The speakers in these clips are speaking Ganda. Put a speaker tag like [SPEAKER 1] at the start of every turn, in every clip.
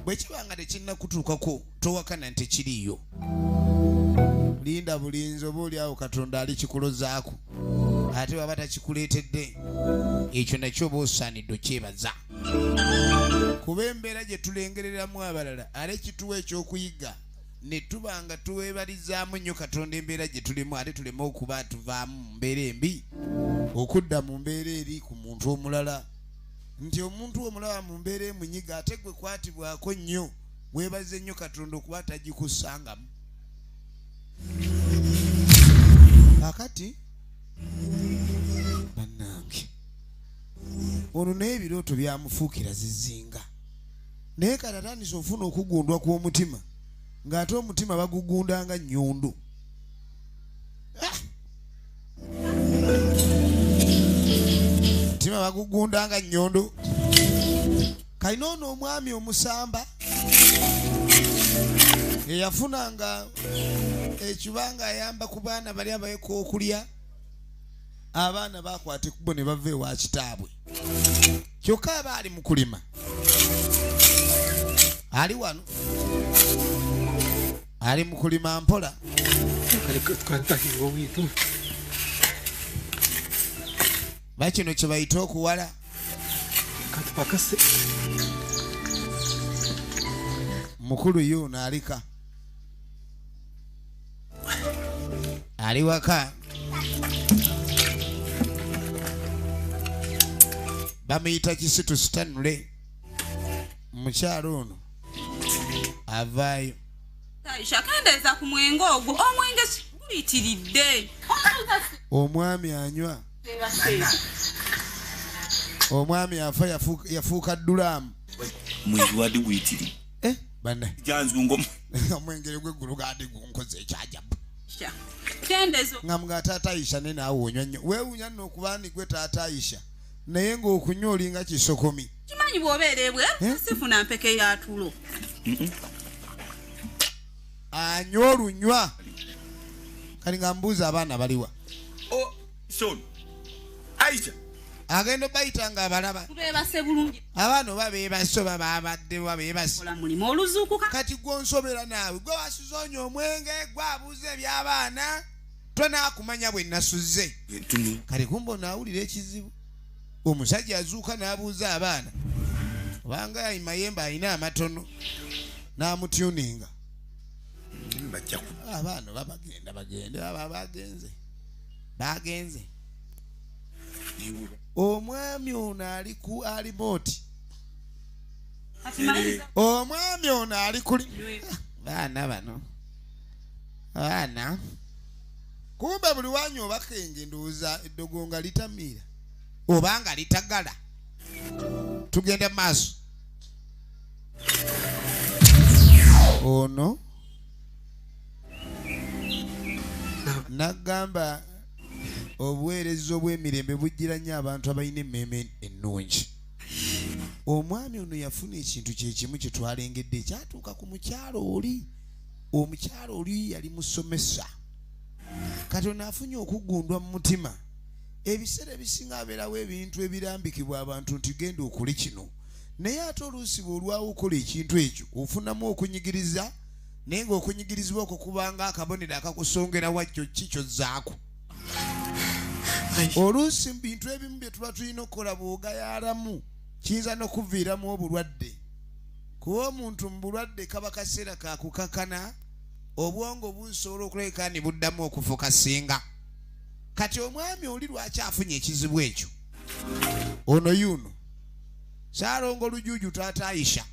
[SPEAKER 1] bwe kibanga tekinna kutuukako towakana nti kiriyo linda bulinzi oba oli awo Katonda ali kikulozaako ate waba takikuleetedde ekyo nakyo oba osaanidde okyebaza kuba embeera gye tulengereramu abalala ale kituwa ekyokuyiga ne tuba nga tuweebalizaamu nnyo Katonda embeera gye tulimu ate tuleme okuba tuvaamu mu mbeera embi okudda mu mbeera eri ku muntu omulala nti omuntu omulaba mu mbeera emunyiga ate gwe kwatibwako nnyo weebaze nnyo Katonda okuba tagikusangamu akati bannange ono naye ebirooto byamufuukira zizinga naye katatandisa ofuna okugundwa kw'omutima ng'ate omutima bagugunda nga nnyundu omutima bagugunda nga nnyondo kalina ono omwami omusamba eyafunanga ekibanga ayamba ku baana bali abayeka okulya abaana bakwata ekkubo ne bava ewa kitaabwe kyokka aba ali mu kulima ali wano ali mu kulima mpola bakino kye bayita okuwala mukulu yuno alika ali waka bamuyita kisitu sitanule mukyalo ono avaayo
[SPEAKER 2] shakendeeza ku mwenge ogwo omwenge guyitiridde
[SPEAKER 1] omwami anywa omwami afa yafuuka ddulaamu
[SPEAKER 3] mwenge wadde guyitiri
[SPEAKER 1] banne
[SPEAKER 3] janzungo
[SPEAKER 1] omwengere gweggulu gadi gunkoze ekyajabu
[SPEAKER 2] kendezo
[SPEAKER 1] ngamuga taata Aisha ne naawe onywa nnyo weewunya nno okuba ndi gwe taata Aisha naye ng'okunywa olinga kisokomi
[SPEAKER 2] kimanyi bw'obeera ebweru sifuna mpeke ya tulo
[SPEAKER 1] anywa olunywa kali nga mbuuza abaana baliwa
[SPEAKER 3] son Aisha
[SPEAKER 1] agenda bayita nga abalaba
[SPEAKER 2] beebase bulungi
[SPEAKER 1] abaana oba beebase oba baabadde oba beebase
[SPEAKER 2] mulimu oluzuukuka
[SPEAKER 1] kati gw'onsobera naawe gwe wasuzoonya omwenge gwabuuza eby'abaana tonaakumanya bwe nasuze kale kumba onaawulira ekizibu omusajja azuuka n'abuuza abaana obanga mayembe alina amatono n'amutyuninga abaana oba bagende aba bagenze omwami ono ali ku alimooti omwami ono ali kuli baana bano baana kumbe buli wanyu obakenge ndowooza eddogo nga litamiira obanga litagala tugende maaso ono nagamba obuweereza obw'emirembe bujjira nnyo abantu abalina emmeeme ennungi omwami ono yafuna ekintu kyekimu kye twalengedde ekyatuuka ku mukyalo oli omukyalo oli yali musomesa kati ono afunye okugundwa mu mutima ebiseera ebisinga abeerawo ebintu ebirambikibwa abantu nti genda okole kino naye ate oluusi bw'olwawo okola ekintu ekyo ofunamu okunyigiriza naye ng'okunyigirizibwa okwo kubanga akabonero akakusongera wajjo kikyozzaako oluusi mu bintu ebimu bye tuba tulina okukola bw'ogayaalamu kiyinza n'okuviiramu obulwadde kuba omuntu mu bulwadde kaba kaseera kakukakana obwongo busobola okulabika ne buddamu okufuuka singa kati omwami oli lwaki afunye ekizibu ekyo ono yuno saalonga olujuuju taata Aisha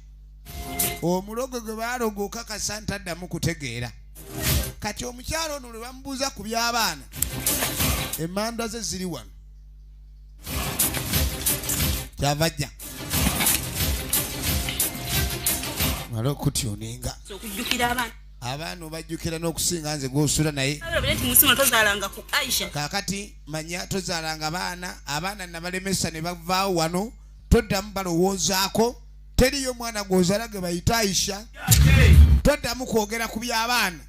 [SPEAKER 1] omulogo gwe baaloga okakasa ntaddamu kutegeera kati omukyalo ono lwe bamubuuza ku by'abaana emmanda ze ziri wano kyava jja mala okutyuninga abaana obajjukira n'okusinga nze gw'osula naye kaakati manya tozaalanga abaana nabalemesa ne bavaawo wano toddamu balowoozaako teriyo mwana gw'ozaala ge bayita Aisha toddamu kwogera ku by'abaana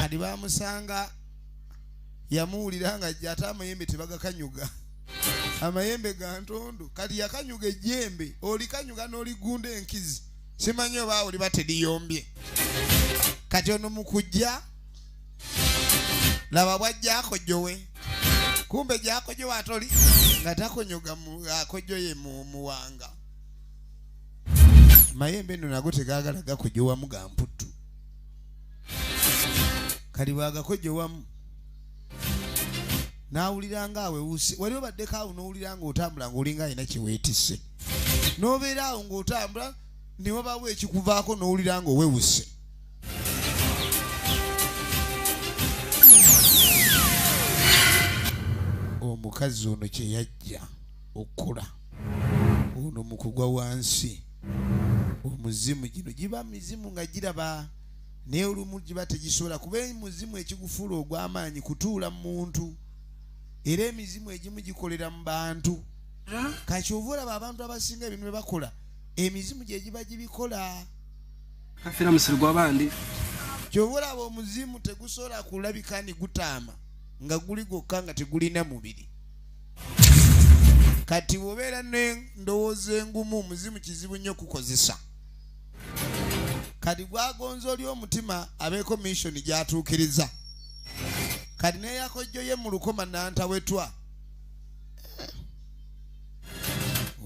[SPEAKER 1] kati bamusanga yamuwulira nga jja ate amayembe tebagakanyuga amayembe ga ntondo kati yakanyuga ejjembe olikanyuga n'oligunda enkizi simanyi oba oli batediyombye kati ono mukujja laba bwajjako jowe kumbe jako jo atoli nga takonyoga akojo ye muwanga mayembe nno nago tegagala gakojowa mugamputtu kali bwagakojowamu nawulira ngaawe wusi wali obaddeko awo n'owulira ng'otambula ng'olinga alina kiweetisse n'obeera awo ng'otambula ne wabawo ekikuvaako n'owulira ng'owewuse omukazi ono kye yajja okukola ono mu kugwa wansi omuzimu gino giba mizimu nga giraba naye olumu giba tegisobola kuba muzimu ekigufuula ogw'amaanyi kutuula mu muntu era emizimu egimu gikolera mu bantu kati ova olaba abantu abasinga ebintu bye bakola emizimu gye giba gibikola
[SPEAKER 4] afera musiri gw'abandi
[SPEAKER 1] kyova olaba omuzimu tegusobola kulabika ni gutaama nga guli gwokka nga tegulina mubiri kati bw'obeera n'endowooza engumu omuzimu kizibu nnyo okukozesa kati gwagonza oli omutima abeeko missoni gy'atuukiriza kati neyakojjo ye mu lukoma nantawetwa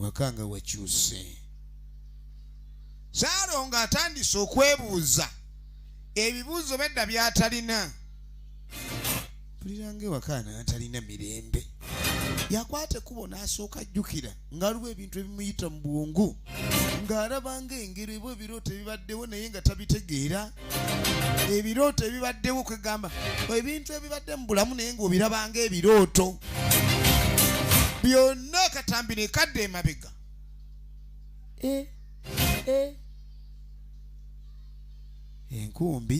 [SPEAKER 1] wakanga wakyuse Saalo ng'atandise okwebuuza ebibuuzo bedda by'atalina pulirange wakaana atalina mirembe yakwate kubo n'asooka ajjukira ng'aliwo ebintu ebimuyita mu bwongu ng'alabanga engero ebyo ebirooto ebibaddewo naye nga tabitegeera ebirooto ebibaddewo kwegamba ebintu ebibadde mu bulamu naye ng'obirabanga ebirooto byonna akatambi ne kadde emabega enkumbi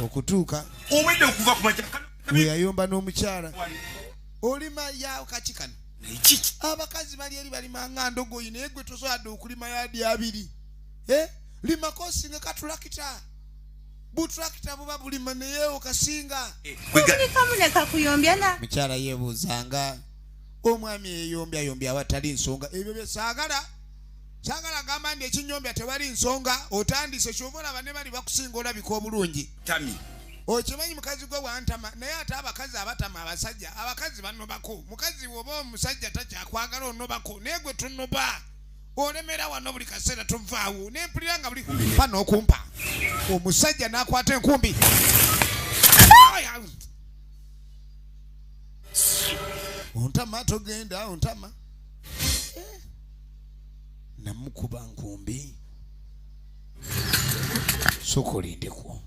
[SPEAKER 1] okutuuka
[SPEAKER 3] obedde okuva ku makya
[SPEAKER 1] we yayomba n'omukyala olima yawo kakikano abakazi bali eri balima nga ndogoyi naye gwe tosobola okulima yadi abiri limako osinga katulakita butulakita buba bulima naye okasinga mukyala yeebuuzanga omwami eyombyayombya awatali nsonga ebyo bye saagala gamba ndi ekinyombya tewali nsonga otandise kyova olaba ne bali bakusinga olabika obulungi okimanyi mukazi gwe wantama naye ate abakazi abatama abasajja abakazi banobako mukazi woba omusajja takyakwagala onobako naye gwe tonoba olemera wano buli kaseera tovaawo nempulira nga buli kumpa n'okumpa omusajja n'akwata enkumbi ontama togenda ontama namukuba nkumbi sokolindeko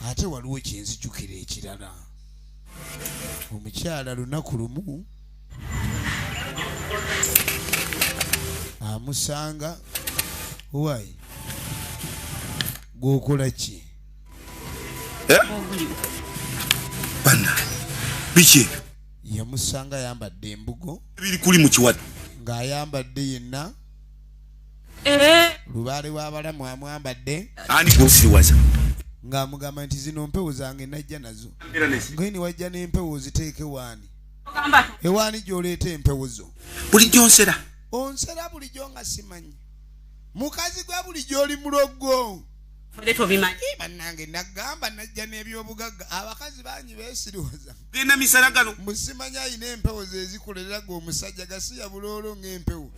[SPEAKER 1] ate waliwo kyenzijjukira ekirala omukyala lunaku lumu amusanga wayi gwokola ki
[SPEAKER 3] bana biki
[SPEAKER 1] yamusanga ayambadde embugo
[SPEAKER 3] biri kuli mu kiwatu
[SPEAKER 1] ng'ayambadde yenna lubaale w'abalamu amwambadde
[SPEAKER 3] ani gwosiriwaza
[SPEAKER 1] ng'amugamba nti zino mpewo zange najja nazo ngaye niwajja n'empewo oziteeke waani ewaani gy'oleeta empewo zo
[SPEAKER 3] bulijjo
[SPEAKER 1] onsera bulijjo nga simanyi mukazi gwe bulijjo oli mulogo bannange nagamba najja n'ebyobugagga abakazi bangi beesiriwaza
[SPEAKER 3] genda misala galo
[SPEAKER 1] musimanyi ayina empewo ze zikoleraga omusajja gasiya buloolo ng'empewo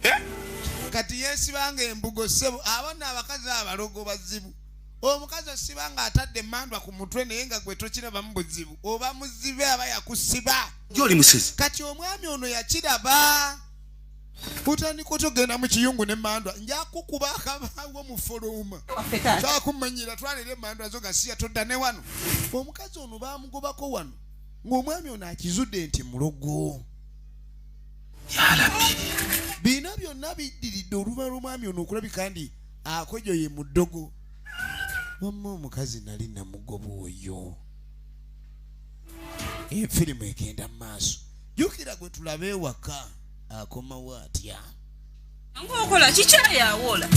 [SPEAKER 1] kati yeesibanga embugo ssebo abonna abakazi abalogo bazibu omukazi osibanga atadde emmandwa ku mutwe naye nga gwe tokirabamu buzibu oba muzibe aba yakusiba
[SPEAKER 3] gy'oli musezi
[SPEAKER 1] kati omwami ono yakiraba utandika otogenda mu kiyungu n'emmandwa njakukuba akabawo mu folooma kyakumanyira twanira emmandwa zo gasiya todda ne wano omukazi ono baamugobako wano ng'omwami ono akizudde nti mulogo bino byonna biddiridde oluvannyuma lw'omwami ono okulabika ndi akojo ye mu ddogo wamma omukazi nali namugoba oyo efirimu egenda mu maaso jjukira gwe tulabe ewaka akomawo atya
[SPEAKER 2] ng'okola kikyayawola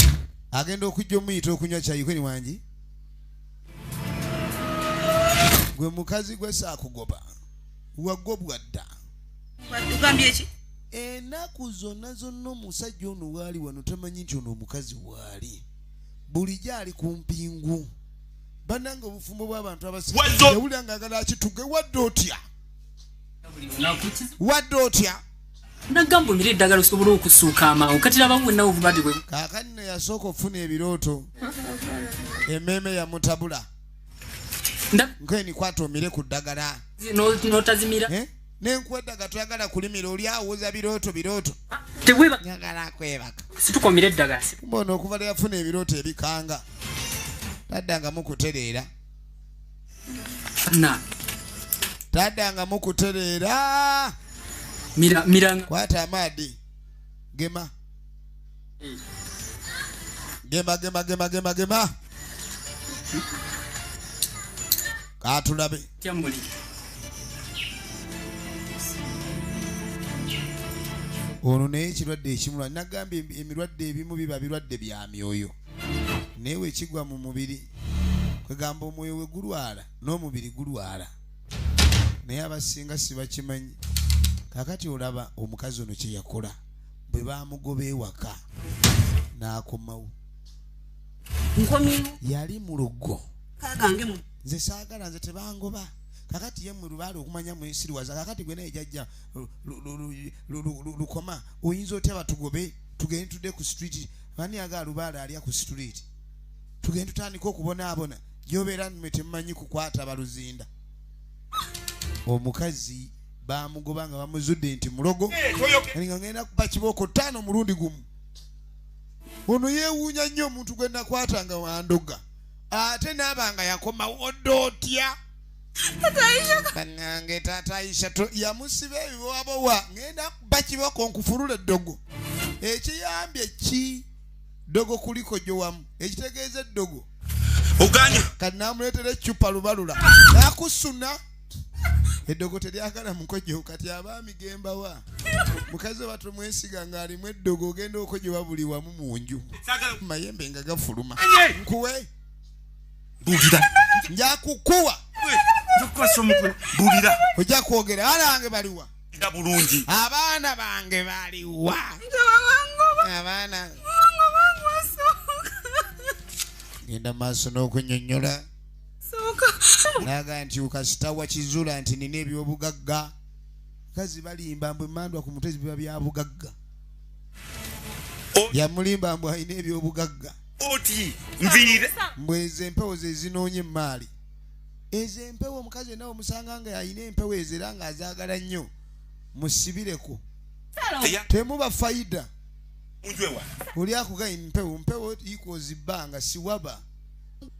[SPEAKER 1] agenda okujja omuyita okunywa kyayikweni wangi gwe mukazi gwe saakugoba wagobwa dda
[SPEAKER 2] ugambye ki
[SPEAKER 1] Enaku zonna omusajja ono waali wano tamanyi nti ono omukazi waali bulijjo ali ku mpingu bannanga obufumbo bw'abantu abasiyawulira ng'agala akituge wadde otya
[SPEAKER 5] nagamba omire eddagala osobola okusuuka amangu kati labamu wenna obulwadde bwe
[SPEAKER 1] kaakati nno yasooka ofuna ebirooto emmeeme yamutabula nkenikwata omire ku ddagala
[SPEAKER 5] n'otazimira
[SPEAKER 1] nenkuwa eddagala toyagala kulimira oli awuza birooto nyagala kwebaka
[SPEAKER 5] situkomire eddagala
[SPEAKER 1] mbona okuva leyafuna ebirooto ebikanga taddangamu kutereera taddangamu kutereera
[SPEAKER 5] miranga
[SPEAKER 1] kwata amaadi gema katulabe ono naye ekirwadde ekimulwa nagambye emirwadde ebimu biba birwadde bya myoyo naye wekigwa mu mubiri kwegamba omwoyo we gulwala n'omubiri gulwala naye abasinga sibakimanyi kakati olaba omukazi ono kye yakola bwe bamugoba ewaka n'akomawo yali mulogo nze saagala nze tebangoba kakati ye mwe lubaale okumanya mwesiriwaza kakati gwe naye jajja lukoma oyinza otya batugobe tugende tudde ku street bani aga lubaale alya ku street tugende tutandika okubonaabona gyobeera mmwe temumanyi kukwata baluzinda omukazi bamugoba nga bamuzudde nti mulogo nga ngenda kuba kibooko 5 mulundi gumu ono yeewuunya nnyo omuntu gwe nakwata nga wandoga ate naabanga yakomawo otya bannange taata Aisha yamusiba ebibowabowa ngenda kuba kibooko nkufulula eddogo ekiyambye ki dogo kuliko gyowamu ekitegeeza eddogo
[SPEAKER 3] oganya
[SPEAKER 1] kati namuleetera ecupa lubalula nakusuna eddogo teryagala mukojo kati abaami gembawa mukazi we batomwesiga ng'alimu eddogo ogenda okojowa buli wamu mu nju mayembe nga gafuluma nkuwe njakukuwa ojja kwogera alange baliwa
[SPEAKER 3] bulungi
[SPEAKER 1] abaana bange baliwa abaana genda maaso n'okunyonnyola naga nti ukasitawa kizula nti nina ebyobugagga kazi balimba mbwe mandwa ku mutezi biba bya bugagga yamulimba mbwe alina ebyobugagga
[SPEAKER 3] oti nviire
[SPEAKER 1] mbweze empewo ze zinoonye emaali ezo empewo omukazi nawe omusanga nga alina empewo ezo era nga azaagala nnyo musibireko temuba fayida oli akuga empewo equals bbanga siwaba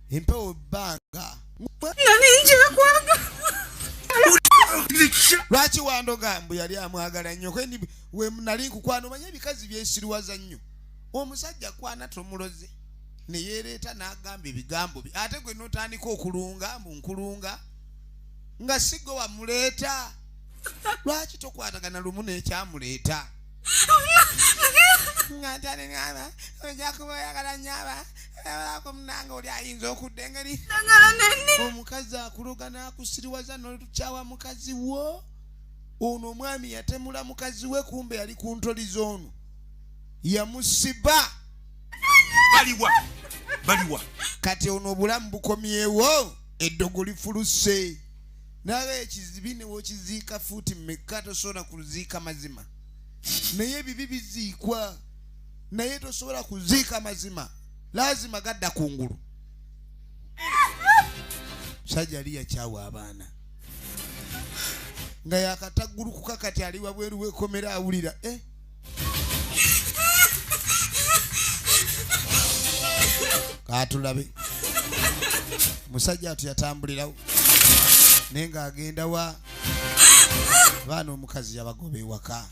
[SPEAKER 1] empewo bbanga lwaki wandoga mbu yali amwagala nnyo kwendi we nali nkukwana omanye ebikazi byesiriwaza nnyo omusajja kwana tomuloze neyereeta n'agamba ebigambo bye ate gwe notandika okulunga mbu nkulunga nga sigwe wamuleeta lwaki tokwatagana lumu n'ekyamuleeta ngantane ngaba ojja kuba oyagala nyaba alako munanga oli ayinza okudda engeri omukazi akuloga n'akusiriwaza n'olukyawa mukazi wo ono omwami yatemula mukazi we kumbe yali ku ntoliza ono yamusiba
[SPEAKER 3] baliwa
[SPEAKER 1] kati ono obulamu bukomyewo eddogo lifuluse nawe ekizibi newokiziika fuuti mmeka tosobola kuziika mazima naye ebibi biziikwa naye tosobola kuziika mazima lazima gadda kungulu musajja ali yakyawa abaana nga yakataggulukuka kati ali wabweru wekomera awulira katulabe musajja atu yatambulirawo naye ng'agenda wa baana omukazi yabagoba ewaka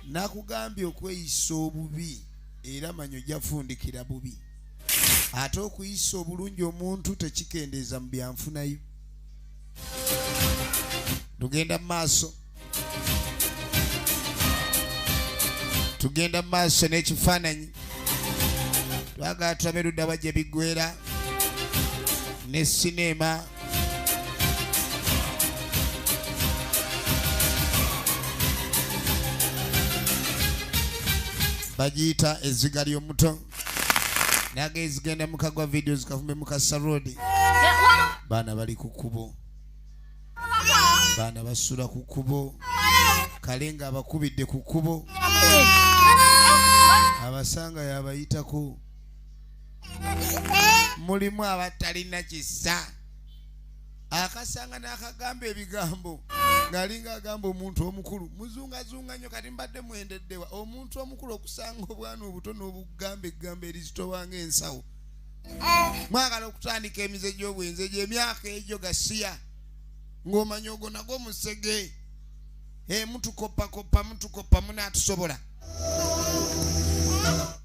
[SPEAKER 1] nakugambye okweyisa obubi era manyo jafundikira bubi ate okuyisa obulungi omuntu tekikendeeza mu byanfunayo tugenda mu maaso n'ekifaananyi twagala tulabe ludda bajja biggwera ne sinema bagiyita ezziga ly'omuto nage zigenda mukagwa video zikavume mukasa road baana bali ku kkubo baana basula ku kkubo kalenga abakubidde ku kkubo abasanga yabayitako mulimu abatalina kisa akasanga n'akagamba ebigambo ng'alinga agamba omuntu omukulu muzungazunga nnyo kati mbadde mwendeddewa omuntu omukulu okusanga obwana obutono obugamba eggambo erizitowa ng'ensawo mwagala okutandika emize gy'obwenzi egyo emyaka egyo gasiya ng'omanya ogwo nagwo musege mutukoppa munaatusobola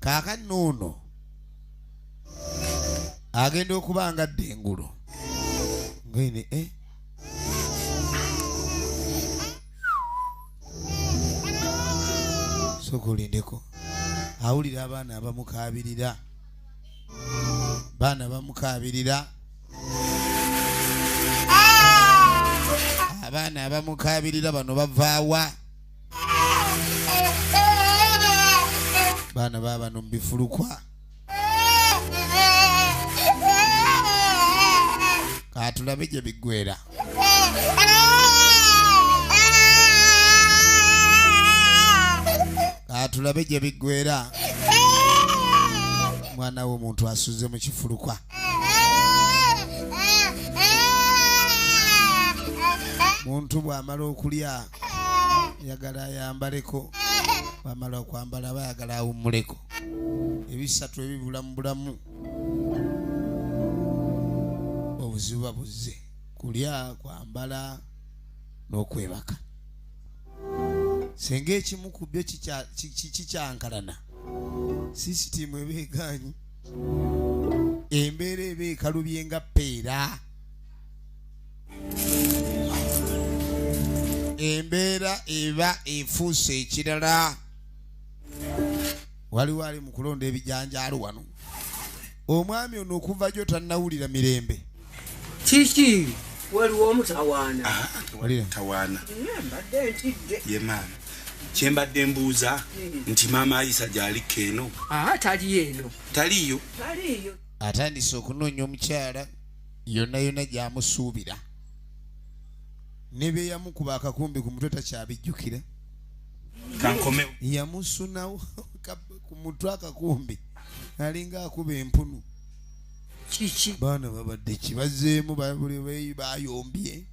[SPEAKER 1] kaakati noono agenda okuba nga ddengulo ngene sokolindeko awulira abaana abamukabirira abaana abamukabirira bano bavaawa baana babano mubifulukwa katulabe gye biggwera katulabe gye biggwera mwana w'omuntu asuze mu kifulukwa muntu bw'amala okulya yagala ayambaleko bw'amala okwambala bayagala awummuleko ebisatu ebibula mu bulamu obuzibu buzze kulya kwambala n'okwebaka senga ekimu ku byo kikyankalana sisitimu eba eganyi embeera eba ekalubye nga peera embeera eba efuuse ekirala waliwo ali mu kulonda ebijanjaalo wano omwami ono okuva gyo tannawulira mirembe
[SPEAKER 5] kiki waliwo omutawaana
[SPEAKER 3] tawaana ye maama kyembadde mbuuza nti maama ayisa gy'aliko eno taliyo atandise okunoonya omukyala yonna yonna gy'amusuubira ne bye yamukuba akakumbi ku mutwe takyabijjukira kankomewo yamusunawo ku mutwe akakumbi alinga akuba empunu kiki baana babadde kibazeemu bayombye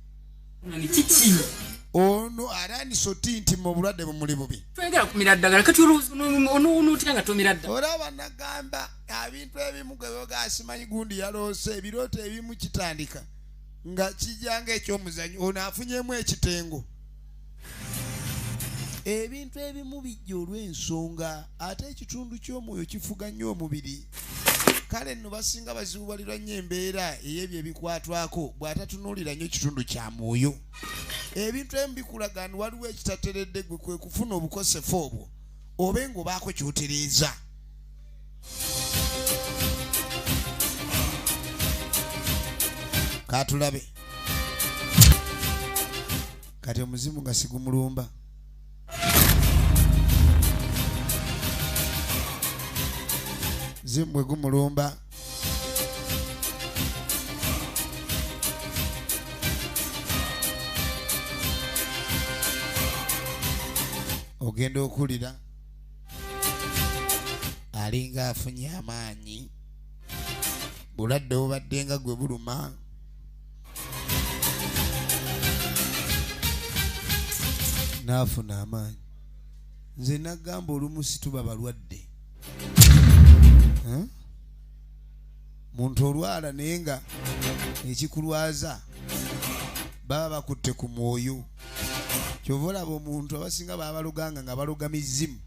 [SPEAKER 3] ono arandiso nti mu bulwadde bumuli bubi
[SPEAKER 5] twegera kumira ddagala kati onootya nga tomira ddagala
[SPEAKER 1] olaba nagamba ebintu ebimu gwe bogasimanyi gundi yaloose ebirooto ebimu kitandika nga kijanga ekyomuzanyo ono afunyemu ekitengo ebintu ebimu bijja olw'ensonga ate ekitundu ky'omwoyo kifuga nnyo omubiri kale nno basinga bazibubalirwa nnyo embeera ey'ebyo ebikwatwako bw'atatunuulira nnyo ekitundu kya mwoyo ebintu ebimu bikulagana waliwo ekitateredde gwe kwe kufuna obukosefu obwo obe ng'obaako ky'otereeza katulabe kati omuzimu nga sigumulumba zimu bwe gumulumba ogenda okulira alinga afunye amaanyi bulwadde obubadde nga gwe buluma n'afuna amaanyi nze nagamba olumu situba balwadde muntu olwala naye nga ekikulwaza baba bakutte ku mwoyo kyova olaba omuntu abasinga babaluganga nga baloga mizimu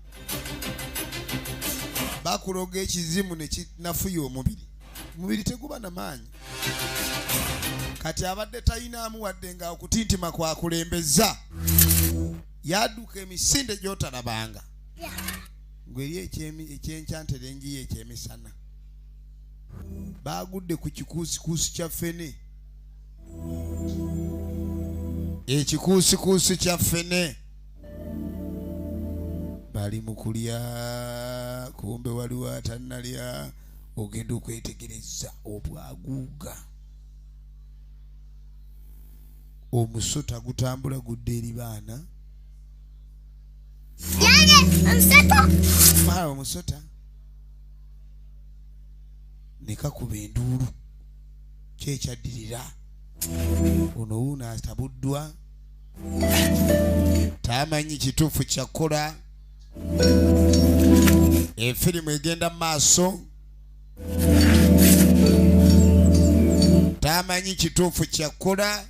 [SPEAKER 1] bakuloga ekizimu nekinafuya omubiri teguba namaanyi kati abadde tayinaamu wadde nga okutintima kwakulembeza yaduka emisinde gyotalabanga gweri ekyenkyantere enjiyo ekyemisana bagudde ku kikuusikuusi kya ffene ekikuusikuusi kya ffene bali mu kulya kumbe waliwo atannalya ogenda okwetegereza obwaguuga omusota gutambula gudde eri baana mala omusota nekakuba enduulu kyekyaddirira ono wuuno atabuddwa tamanyi kituufu kyakola efirimu egenda mu maaso tamanyi kituufu kyakola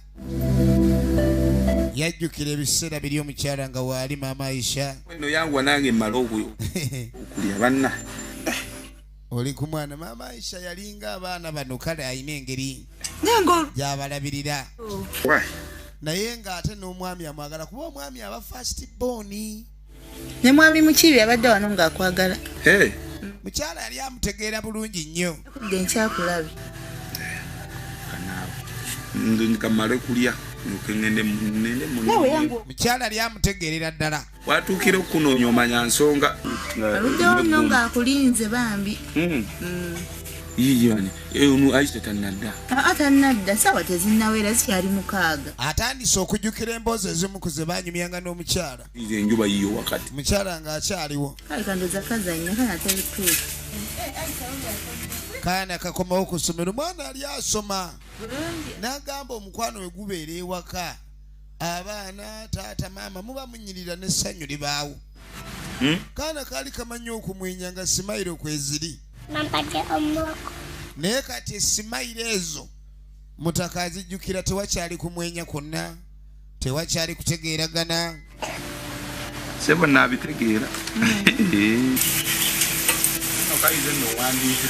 [SPEAKER 1] yajjukira ebiseera biri omukyala nga waali maama Aisha
[SPEAKER 3] eno yangwa nange mmala okulya banna
[SPEAKER 1] oli ku mwana maama Aisha yalinga abaana bano kale alina engeri gyabalabirira naye ng'ate n'omwami amwagala kuba omwami aba fast born
[SPEAKER 6] ne mwami mukibi abadde wano ng'akwagala
[SPEAKER 1] mukyala yali amutegeera bulungi nnyo
[SPEAKER 6] kudde nkyakulabe
[SPEAKER 3] nkamale kulya
[SPEAKER 1] mukyala yali amutegeerera ddala
[SPEAKER 3] watuukira okunoonya omanya nsonga
[SPEAKER 6] aluddewo nno ng'akulinze bambi
[SPEAKER 3] yiyani ono Aisha tannadda
[SPEAKER 6] tannadda sawa tezinnawera zikyali 6
[SPEAKER 1] atandise okujjukira emboozi ezimu ku ze baanyumyanga n'omukyala
[SPEAKER 3] enjuba yiyo wakati
[SPEAKER 1] mukyala ng'akyaliwo
[SPEAKER 6] kale kandoza kazannya kana tabituufu
[SPEAKER 1] kaana kakomawo ku ssomero omwana ali asoma n'agamba omukwano we gubeera ewaka abaana taata maama muba munyirira n'essanyu libaawo kaana kaali kamanyi okumwenya nga simayiro kweziri naye kati esimayiro ezo mutaka azijjukira tewakyali kumwenya kwonna tewakyali kutegeeragana
[SPEAKER 3] sebo naabitegeera okayize nowandiika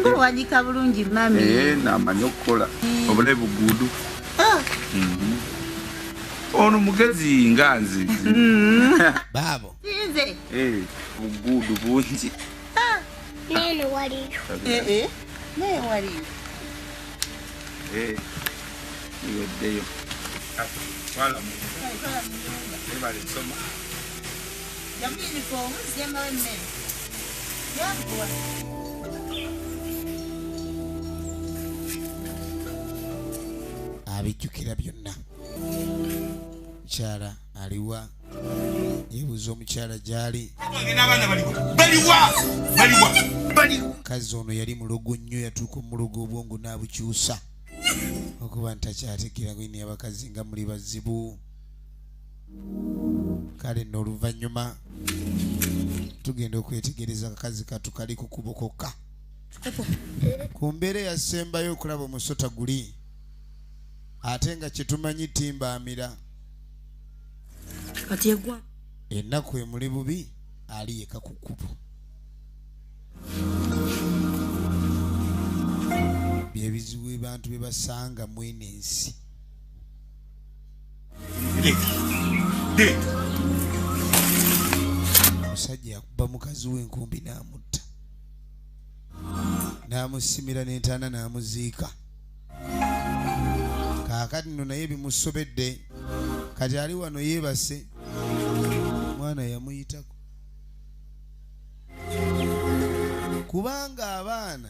[SPEAKER 6] owandiika bulungi mami
[SPEAKER 3] namanyi okukola obulabe buguudu ono mugezi nga nze
[SPEAKER 1] baabo
[SPEAKER 6] nze
[SPEAKER 3] buguudu bungi
[SPEAKER 6] nene waliyo naye waliyo
[SPEAKER 3] iweddeyo ebale soma
[SPEAKER 6] yamuyunifomu ziyambawo emmere yanguwa
[SPEAKER 1] abijjukira byonna mukyala aliwa yebuuza omukyala gyali kazi ono yali mulogo nnyo yatuuka omulogo obwongo n'abukyusa okuba ntakyategeera gwini abakazi nga muli bazibu kale nno oluvannyuma tugenda okwetegereza akakazi katu kali ku kubo kokka ku mbeera yasembayo okulaba omusota guli ate nga kyetumanyi timbaamira
[SPEAKER 2] kati egwa
[SPEAKER 1] ennaku emuli bubi ali yeka ku kkubo byebizibu abantu bye basanga mwene ensi omusajja yakuba mukazi w'enkumbi n'amutta n'amusimira n'entaana n'amuziika kaakati nno naye bimusobedde kati ali wano yeebase mwana yamuyitako kubanga abaana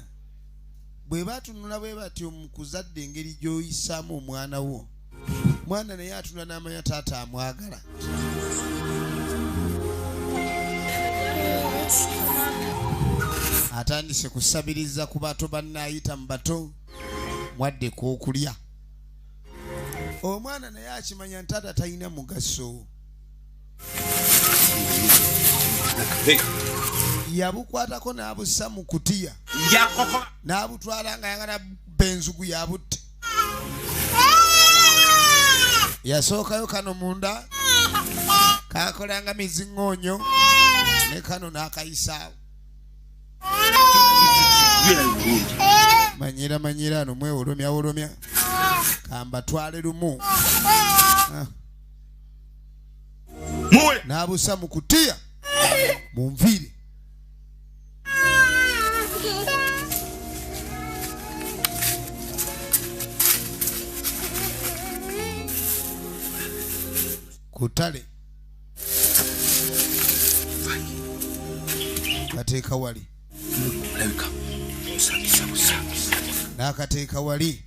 [SPEAKER 1] bwe batunula bwe batyo mu kuzadde engeri gy'oyisaamu omwana wo mwana naye atunula n'amanya taata amwagala atandise kusabiriza ku bato bannaayita mu bato mwadde k'okulya omwana naye akimanya ntaata talina mugaso yabukwatako n'abussa mu kutiya n'abutwala nga yagala benzugu yabutte yasookayo kano munda kakolanga miziŋŋoonyo ne kano n'akayisaawo manyira ano mwewolomya kambatwale lumu n'abussa mu kutiya munviire kutale kateeka wali
[SPEAKER 3] alabika musangisa busangisa
[SPEAKER 1] n'akateeka wali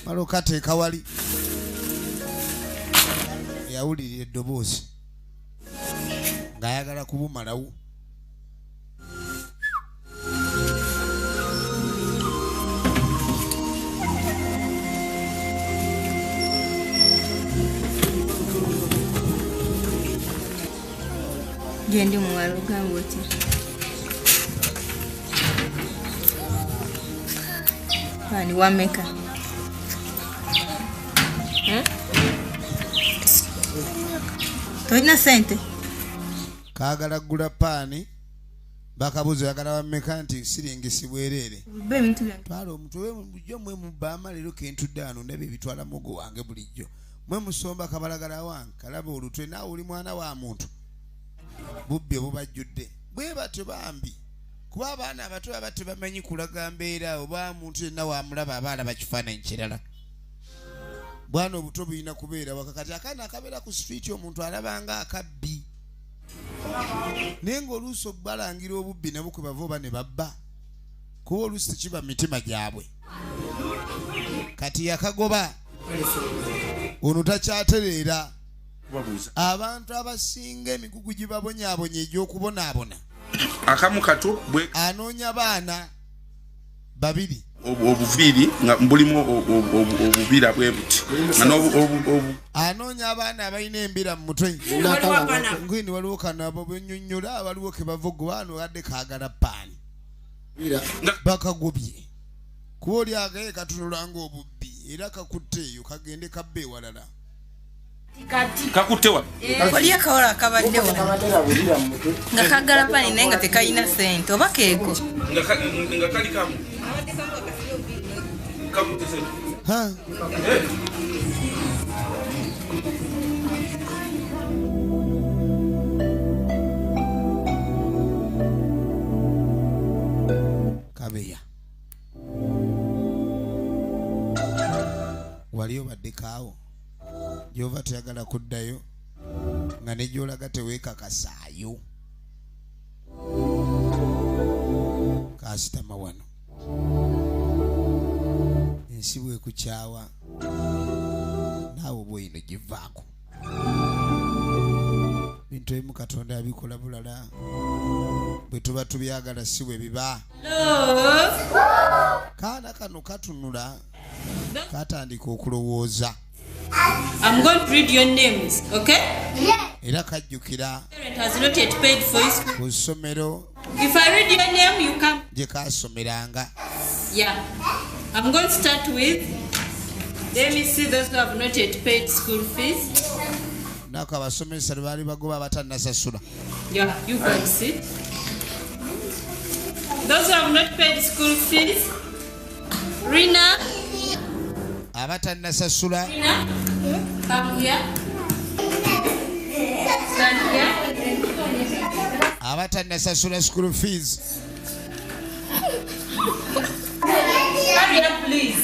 [SPEAKER 1] malo kateeka wali yawulirira eddoboozi ng'ayagala kubumalawo
[SPEAKER 6] Jendi muwala ogamba otya? Pani wameka? Tolina sente?
[SPEAKER 1] kaagala kugula paani bakabuuza oyagala wammeka nti siringisi bwereere
[SPEAKER 6] Be ebintu byange.
[SPEAKER 1] twala omutwe bulijjo mwe mubbaama leero kentudde wano ndaba ebitwala mugo wange bulijjo mwe musomba kabalagala wange kalaba olutwe naawe oli mwana wa muntu bubbi obubajjudde bwe batyo bambi kuba abaana abato aba tebamanyi kulaga mbeera oba muntu yenna wamulaba aba alaba kifaananyi kirala bwana obuto bulina kubeera wakakati akaana akabeera ku streeti omuntu alabanga akabbi naye ng'oluusi okubalangira obubbi nabo kwe bava oba ne babba kuba oluusi tekiba mitima gyabwe kati yakagoba ono takyatereera abantu abasinga emigugu gibabonyaabonya egy'okubonaabona
[SPEAKER 3] akamu kato bwe
[SPEAKER 1] anoonya baana babiri
[SPEAKER 3] obuviiri nga mbulimu obubira bwe buti anoonya
[SPEAKER 1] abaana abalina embira mu mutwe ngwini waliwo kanabo benyonnyola waliwo ke bavuga wano adde kaagala paani bakagobye kuba oli agaye katunulanga obubbi era kakutte eyo kagende kabbe ewalala
[SPEAKER 3] kakuttewa
[SPEAKER 6] Oli akawala akabaddewo nga kaagala pani naye nga tekayina sente oba keeko.
[SPEAKER 3] nga kali kamu kakutte sente
[SPEAKER 1] ha kabeya wali obaddekaawo gyova toyagala kuddayo nga ne gyolaga teweekakasaayo kasitama wano ensi bwekukyawa naawe bweyino givaako bintu ebimu katonda yabikola bulala bwe tuba tubyagala si bwe biba kaana kano katunula katandika okulowooza
[SPEAKER 2] I'm going to read your names, okay?
[SPEAKER 1] era kajjukira
[SPEAKER 2] Parent has not yet paid for his school.
[SPEAKER 1] ku ssomero
[SPEAKER 2] If I read your name, you come.
[SPEAKER 1] gye kaasomeranga
[SPEAKER 2] Yeah. I'm going to start with. Let me see those who have not yet paid school fees.
[SPEAKER 1] nako abasomesa lwe baali bagoba abatannasasula
[SPEAKER 2] Yeah, you can see. Those who have not paid school fees. Rina.
[SPEAKER 1] abatannasasula
[SPEAKER 2] Rina. Come here. Stand here.
[SPEAKER 1] abatannasasula school fees
[SPEAKER 2] Hurry up, please.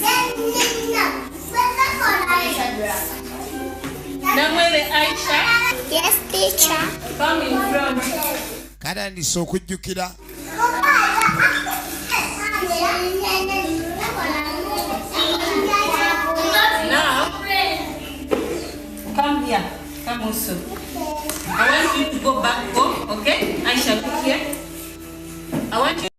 [SPEAKER 2] Namwele Aisha.
[SPEAKER 7] Yes, teacher.
[SPEAKER 2] Come in front.
[SPEAKER 1] katandise okujjukira
[SPEAKER 2] Now, come here. Come also. I want you to go back home, okay? Aisha, look here. I want you